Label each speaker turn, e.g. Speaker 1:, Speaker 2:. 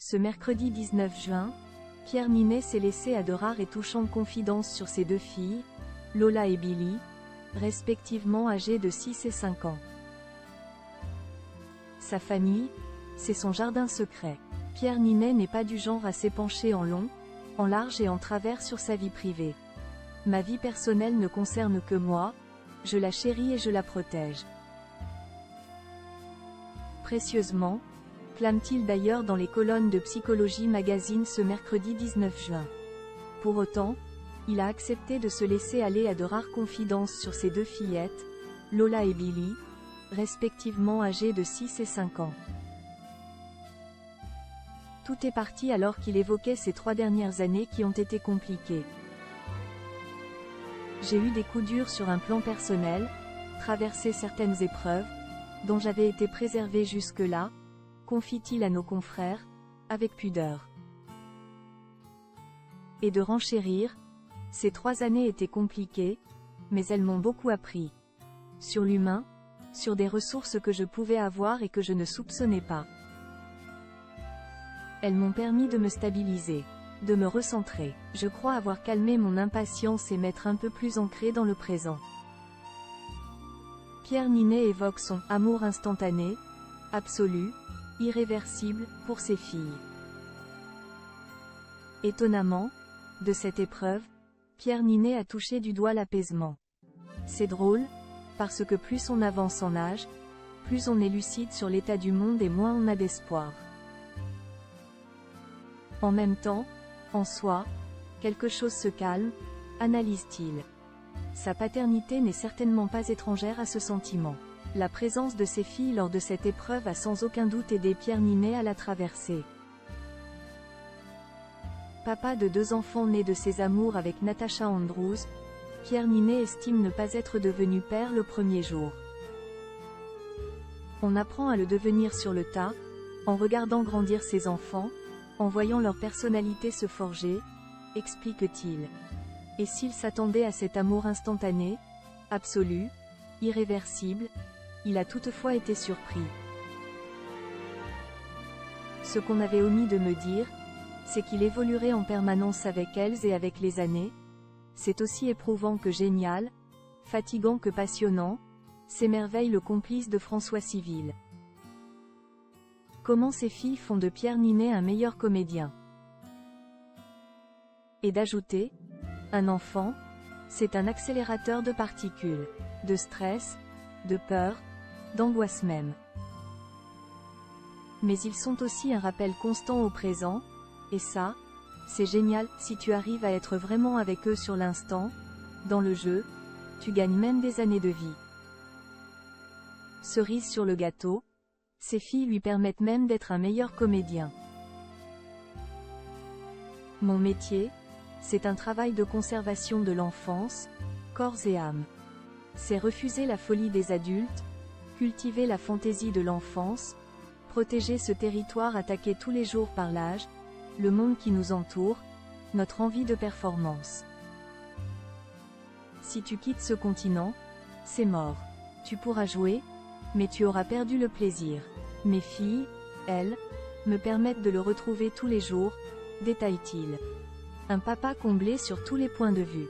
Speaker 1: Ce mercredi 19 juin, Pierre Ninet s'est laissé à de rares et touchantes confidences sur ses deux filles, Lola et Billy, respectivement âgées de 6 et 5 ans. Sa famille, c'est son jardin secret. Pierre Ninet n'est pas du genre à s'épancher en long, en large et en travers sur sa vie privée. Ma vie personnelle ne concerne que moi, je la chéris et je la protège. Précieusement, clame-t-il d'ailleurs dans les colonnes de Psychologie Magazine ce mercredi 19 juin. Pour autant, il a accepté de se laisser aller à de rares confidences sur ses deux fillettes, Lola et Billy, respectivement âgées de 6 et 5 ans. Tout est parti alors qu'il évoquait ces 3 dernières années qui ont été compliquées. J'ai eu des coups durs sur un plan personnel, traversé certaines épreuves, dont j'avais été préservé jusque-là, confie-t-il à nos confrères, avec pudeur. Et de renchérir, ces 3 années étaient compliquées, mais elles m'ont beaucoup appris. Sur l'humain, sur des ressources que je pouvais avoir et que je ne soupçonnais pas. Elles m'ont permis de me stabiliser, de me recentrer. Je crois avoir calmé mon impatience et m'être un peu plus ancré dans le présent. Pierre Ninet évoque son « amour instantané », absolu, irréversible, pour ses filles. Étonnamment, de cette épreuve, Pierre Ninet a touché du doigt l'apaisement. C'est drôle, parce que plus on avance en âge, plus on est lucide sur l'état du monde et moins on a d'espoir. En même temps, en soi, quelque chose se calme, analyse-t-il. Sa paternité n'est certainement pas étrangère à ce sentiment. La présence de ses filles lors de cette épreuve a sans aucun doute aidé Pierre Ninet à la traverser. Papa de 2 enfants nés de ses amours avec Natasha Andrews, Pierre Ninet estime ne pas être devenu père le premier jour. On apprend à le devenir sur le tas, en regardant grandir ses enfants, en voyant leur personnalité se forger, explique-t-il. Et s'il s'attendait à cet amour instantané, absolu, irréversible, il a toutefois été surpris. Ce qu'on avait omis de me dire, c'est qu'il évoluerait en permanence avec elles et avec les années. C'est aussi éprouvant que génial, fatigant que passionnant, s'émerveille le complice de François Civil. Comment ces filles font de Pierre Ninet un meilleur comédien. Et d'ajouter, un enfant, c'est un accélérateur de particules, de stress, de peur, d'angoisse même. Mais ils sont aussi un rappel constant au présent, et ça, c'est génial. Si tu arrives à être vraiment avec eux sur l'instant, dans le jeu, tu gagnes même des années de vie. Cerise sur le gâteau, ces filles lui permettent même d'être un meilleur comédien. Mon métier, c'est un travail de conservation de l'enfance, corps et âme. C'est refuser la folie des adultes, cultiver la fantaisie de l'enfance, protéger ce territoire attaqué tous les jours par l'âge, le monde qui nous entoure, notre envie de performance. Si tu quittes ce continent, c'est mort. Tu pourras jouer, mais tu auras perdu le plaisir. Mes filles, elles, me permettent de le retrouver tous les jours, détaille-t-il. Un papa comblé sur tous les points de vue.